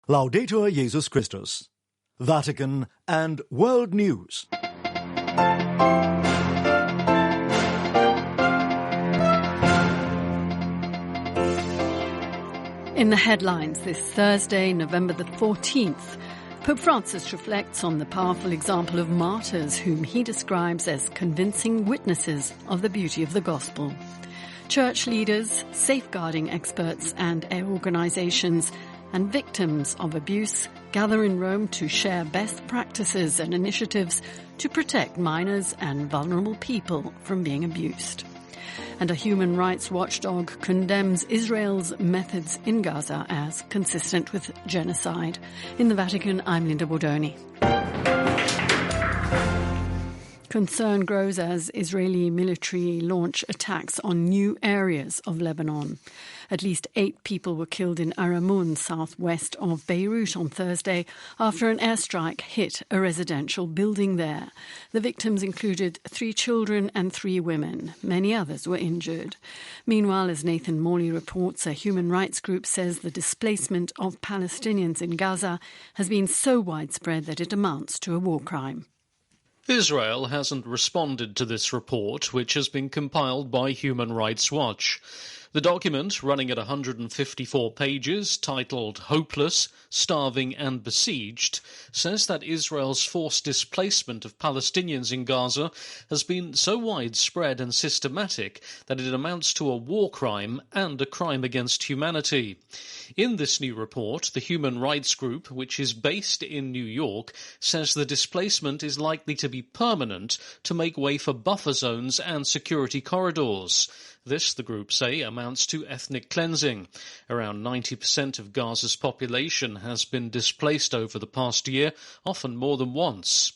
Laudetur Jesus Christus. Vatican and World News. In the headlines this Thursday, November the 14th, Pope Francis reflects on the powerful example of martyrs whom he describes as convincing witnesses of the beauty of the gospel. Church leaders, safeguarding experts and organizations, and victims of abuse gather in Rome to share best practices and initiatives to protect minors and vulnerable people from being abused. And a human rights watchdog condemns Israel's methods in Gaza as consistent with genocide. In the Vatican, I'm Linda Bordoni. Concern grows as Israeli military launch attacks on new areas of Lebanon. At least 8 people were killed in Aramun, southwest of Beirut, on Thursday after an airstrike hit a residential building there. The victims included 3 children and 3 women. Many others were injured. Meanwhile, as Nathan Morley reports, a human rights group says the displacement of Palestinians in Gaza has been so widespread that it amounts to a war crime. Israel hasn't responded to this report, which has been compiled by Human Rights Watch. The document, running at 154 pages, titled Hopeless, Starving and Besieged, says that Israel's forced displacement of Palestinians in Gaza has been so widespread and systematic that it amounts to a war crime and a crime against humanity. In this new report, the Human Rights Group, which is based in New York, says the displacement is likely to be permanent to make way for buffer zones and security corridors. This, the group say, amounts to ethnic cleansing. Around 90% of Gaza's population has been displaced over the past year, often more than once.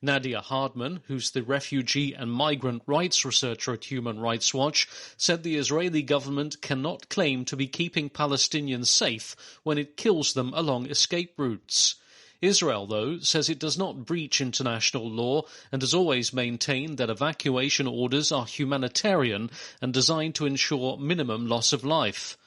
Nadia Hardman, who's the refugee and migrant rights researcher at Human Rights Watch, said the Israeli government cannot claim to be keeping Palestinians safe when it kills them along escape routes. Israel, though, says it does not breach international law and has always maintained that evacuation orders are humanitarian and designed to ensure minimum loss of life.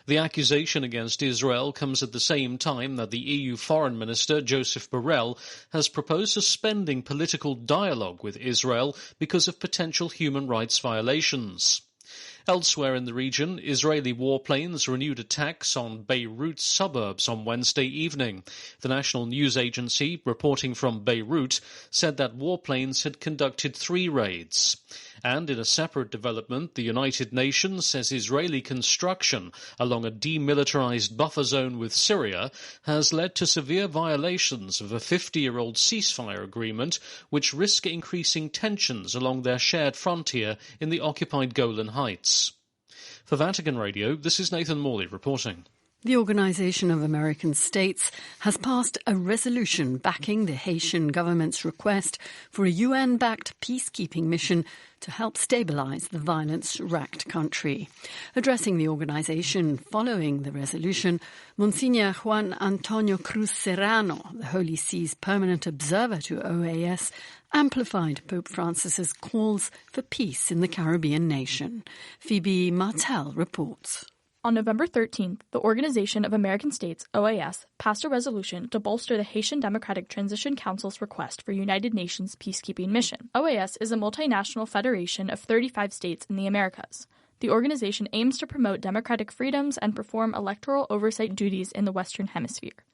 The accusation against Israel comes at the same time that the EU Foreign Minister, Joseph Borrell, has proposed suspending political dialogue with Israel because of potential human rights violations. Elsewhere in the region, Israeli warplanes renewed attacks on Beirut's suburbs on Wednesday evening. The national news agency, reporting from Beirut, said that warplanes had conducted 3 raids. And in a separate development, the United Nations says Israeli construction along a demilitarized buffer zone with Syria has led to severe violations of a 50-year-old ceasefire agreement, which risk increasing tensions along their shared frontier in the occupied Golan Heights. For Vatican Radio, this is Nathan Morley reporting. The Organization of American States has passed a resolution backing the Haitian government's request for a UN-backed peacekeeping mission to help stabilize the violence-racked country. Addressing the organization following the resolution, Monsignor Juan Antonio Cruz Serrano, the Holy See's permanent observer to OAS, amplified Pope Francis's calls for peace in the Caribbean nation. Phoebe Martel reports. On November 13th, the Organization of American States, OAS, passed a resolution to bolster the Haitian Democratic Transition Council's request for United Nations peacekeeping mission. OAS is a multinational federation of 35 states in the Americas. The organization aims to promote democratic freedoms and perform electoral oversight duties in the Western Hemisphere.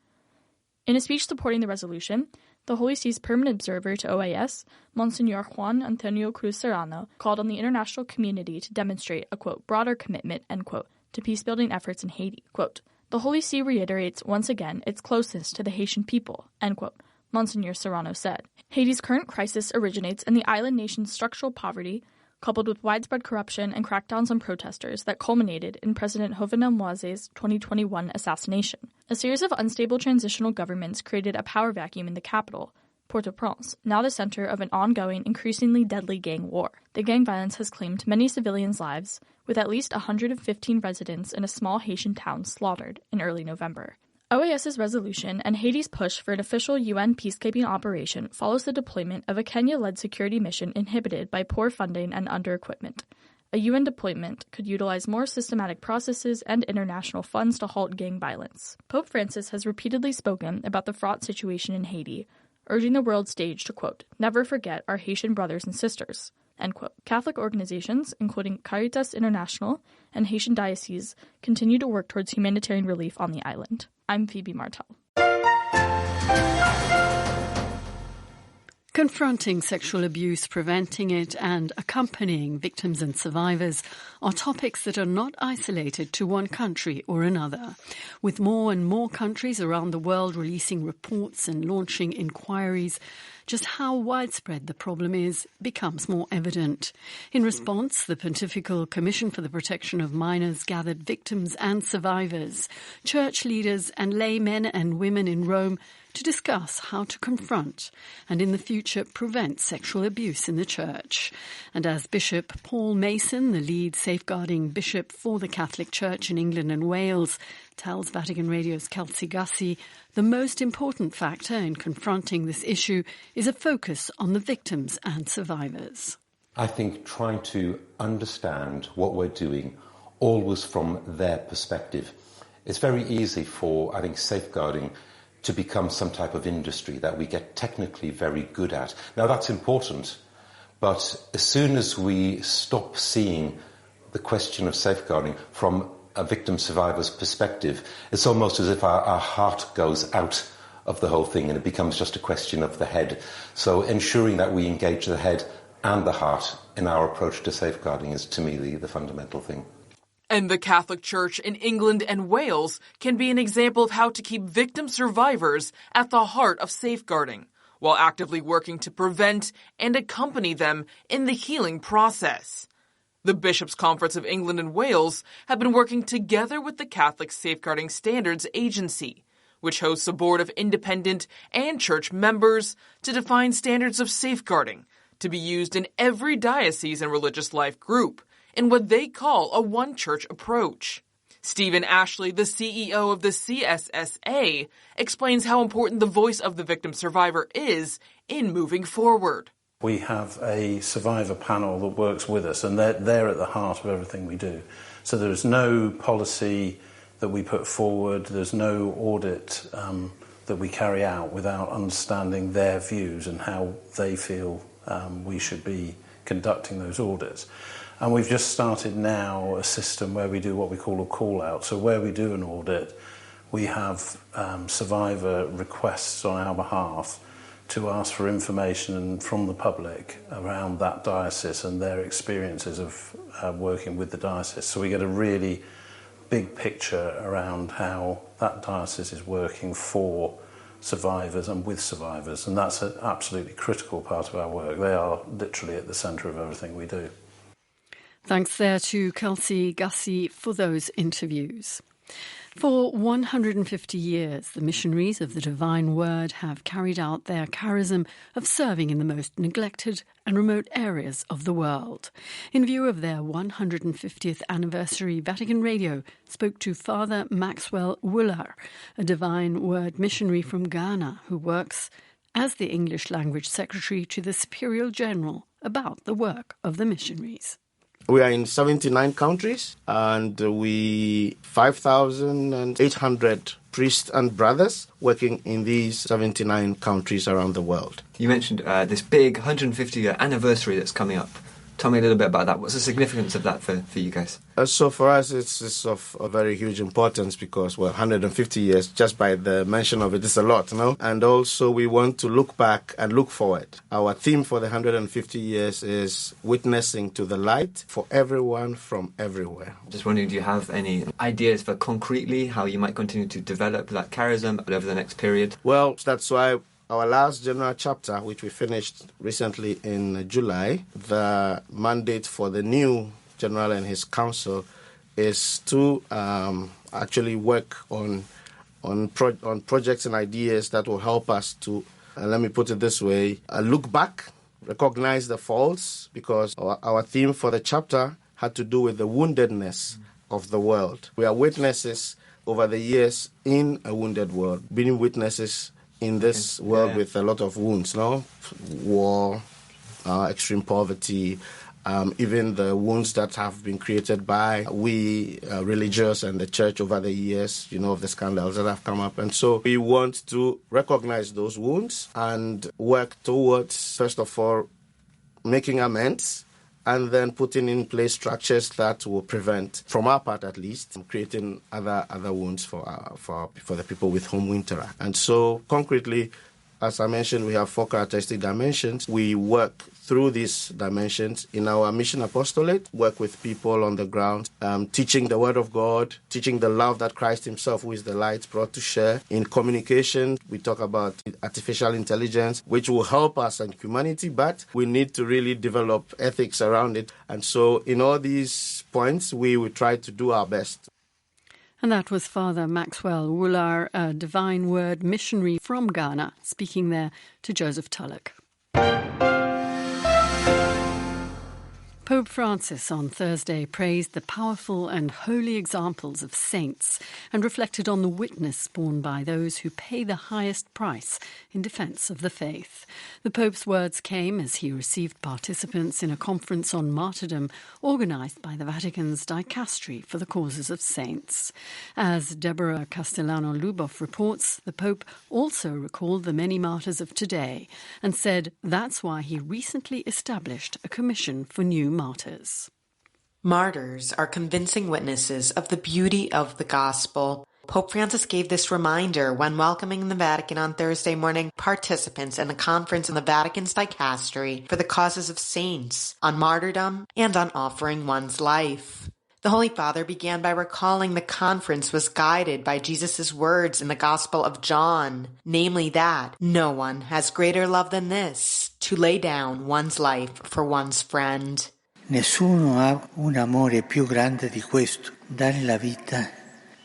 In a speech supporting the resolution, the Holy See's permanent observer to OAS, Monsignor Juan Antonio Cruz Serrano, called on the international community to demonstrate a, quote, broader commitment, end quote, to peacebuilding efforts in Haiti. Quote, the Holy See reiterates once again its closeness to the Haitian people, end quote, Monsignor Serrano said. Haiti's current crisis originates in the island nation's structural poverty, coupled with widespread corruption and crackdowns on protesters that culminated in President Jovenel Moise's 2021 assassination. A series of unstable transitional governments created a power vacuum in the capital, Port-au-Prince, now the center of an ongoing, increasingly deadly gang war. The gang violence has claimed many civilians' lives, with at least 115 residents in a small Haitian town slaughtered in early November. OAS's resolution and Haiti's push for an official UN peacekeeping operation follows the deployment of a Kenya-led security mission inhibited by poor funding and under-equipment. a UN deployment could utilize more systematic processes and international funds to halt gang violence. Pope Francis has repeatedly spoken about the fraught situation in Haiti, urging the world stage to, quote, never forget our Haitian brothers and sisters, end quote. Catholic organizations, including Caritas International and Haitian Diocese, continue to work towards humanitarian relief on the island. I'm Phoebe Martel. Confronting sexual abuse, preventing it, and accompanying victims and survivors are topics that are not isolated to one country or another. With more and more countries around the world releasing reports and launching inquiries, just how widespread the problem is becomes more evident. In response, the Pontifical Commission for the Protection of Minors gathered victims and survivors, church leaders and laymen and women in Rome to discuss how to confront and in the future prevent sexual abuse in the church. And as Bishop Paul Mason, the lead safeguarding bishop for the Catholic Church in England and Wales, tells Vatican Radio's Kelsey Gussie, the most important factor in confronting this issue is a focus on the victims and survivors. I think trying to understand what we're doing always from their perspective. It's very easy for, I think, safeguarding to become some type of industry that we get technically very good at. Now, that's important, but as soon as we stop seeing the question of safeguarding from a victim survivor's perspective, it's almost as if our heart goes out of the whole thing and it becomes just a question of the head. So ensuring that we engage the head and the heart in our approach to safeguarding is, to me, the fundamental thing. And the Catholic Church in England and Wales can be an example of how to keep victim survivors at the heart of safeguarding, while actively working to prevent and accompany them in the healing process. The Bishops' Conference of England and Wales have been working together with the Catholic Safeguarding Standards Agency, which hosts a board of independent and church members to define standards of safeguarding to be used in every diocese and religious life group, in what they call a one-church approach. Stephen Ashley, the CEO of the CSSA, explains how important the voice of the victim survivor is in moving forward. We have a survivor panel that works with us, and they're at the heart of everything we do. So there's no policy that we put forward, there's no audit that we carry out without understanding their views and how they feel we should be conducting those audits. And we've just started now a system where we do what we call a call-out. So where we do an audit, we have survivor requests on our behalf to ask for information from the public around that diocese and their experiences of working with the diocese. So we get a really big picture around how that diocese is working for survivors and with survivors. And that's an absolutely critical part of our work. They are literally at the centre of everything we do. Thanks there to Kelsey Gussie for those interviews. For 150 years, the missionaries of the Divine Word have carried out their charism of serving in the most neglected and remote areas of the world. In view of their 150th anniversary, Vatican Radio spoke to Father Maxwell Wooler, a Divine Word missionary from Ghana who works as the English language secretary to the Superior General about the work of the missionaries. We are in 79 countries, and we 5,800 priests and brothers working in these 79 countries around the world. You mentioned this big 150-year anniversary that's coming up. Tell me a little bit about that. What's the significance of that for you guys? So for us, it's of a very huge importance because, 150 years, just by the mention of it, is a lot, no? And also we want to look back and look forward. Our theme for the 150 years is witnessing to the light for everyone from everywhere. Just wondering, do you have any ideas for concretely how you might continue to develop that charism over the next period? Well, that's why our last general chapter, which we finished recently in July, the mandate for the new general and his council is to actually work on projects and ideas that will help us to, let me put it this way, look back, recognize the faults, because our theme for the chapter had to do with the woundedness of the world. We are witnesses over the years in a wounded world, being witnesses in this world with a lot of wounds, no? War, extreme poverty, even the wounds that have been created by we religious and the church over the years, of the scandals that have come up. And so we want to recognize those wounds and work towards, first of all, making amends, and then putting in place structures that will prevent, from our part at least, creating other wounds for the people with whom we interact. And so, concretely, as I mentioned, we have 4 characteristic dimensions. We work through these dimensions in our mission apostolate, work with people on the ground, teaching the Word of God, teaching the love that Christ himself, who is the light, brought to share. In communication, we talk about artificial intelligence, which will help us and humanity, but we need to really develop ethics around it. And so in all these points, we will try to do our best. And that was Father Maxwell Woolar, a Divine Word missionary from Ghana, speaking there to Joseph Tulloch. Pope Francis on Thursday praised the powerful and holy examples of saints and reflected on the witness borne by those who pay the highest price in defence of the faith. The Pope's words came as he received participants in a conference on martyrdom organised by the Vatican's Dicastery for the Causes of Saints. As Deborah Castellano-Lubov reports, the Pope also recalled the many martyrs of today and said that's why he recently established a commission for new martyrs. Martyrs are convincing witnesses of the beauty of the gospel. Pope Francis gave this reminder when welcoming the Vatican on Thursday morning participants in a conference in the Vatican's Dicastery for the Causes of Saints on martyrdom and on offering one's life. The Holy Father began by recalling the conference was guided by Jesus' words in the Gospel of John, namely that no one has greater love than this, to lay down one's life for one's friend. Nessuno ha un amore più grande di questo, dare la vita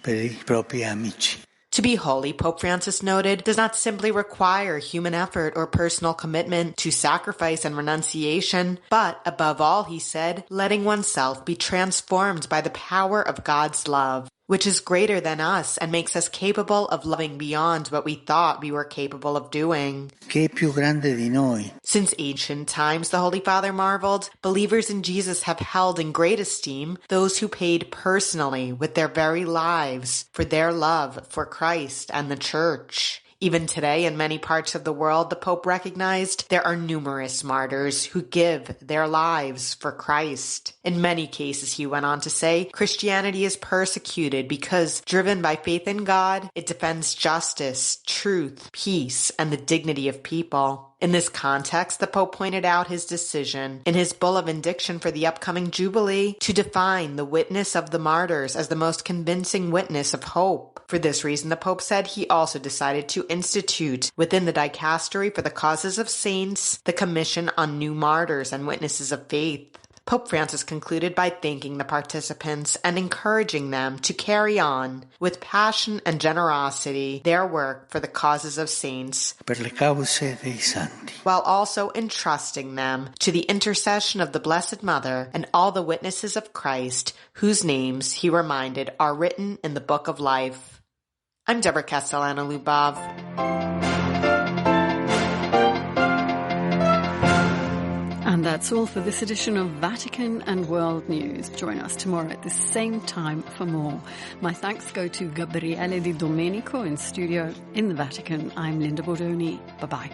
per i propri amici. To be holy, Pope Francis noted, does not simply require human effort or personal commitment to sacrifice and renunciation, but, above all, he said, letting oneself be transformed by the power of God's love, which is greater than us and makes us capable of loving beyond what we thought we were capable of doing. Che è più grande di noi. Since ancient times, the Holy Father marveled, believers in Jesus have held in great esteem those who paid personally with their very lives for their love for Christ and the Church. Even today, in many parts of the world, the Pope recognized there are numerous martyrs who give their lives for Christ. In many cases, he went on to say, Christianity is persecuted because, driven by faith in God, it defends justice, truth, peace, and the dignity of people. In this context, the Pope pointed out his decision in his bull of indiction for the upcoming Jubilee to define the witness of the martyrs as the most convincing witness of hope. For this reason, the Pope said he also decided to institute within the Dicastery for the Causes of Saints the Commission on New Martyrs and Witnesses of Faith. Pope Francis concluded by thanking the participants and encouraging them to carry on with passion and generosity their work for the causes of saints, per le cause dei santi, while also entrusting them to the intercession of the Blessed Mother and all the witnesses of Christ, whose names, he reminded, are written in the Book of Life. I'm Deborah Castellano-Lubov. And that's all for this edition of Vatican and World News. Join us tomorrow at the same time for more. My thanks go to Gabriele Di Domenico in studio in the Vatican. I'm Linda Bordoni. Bye-bye.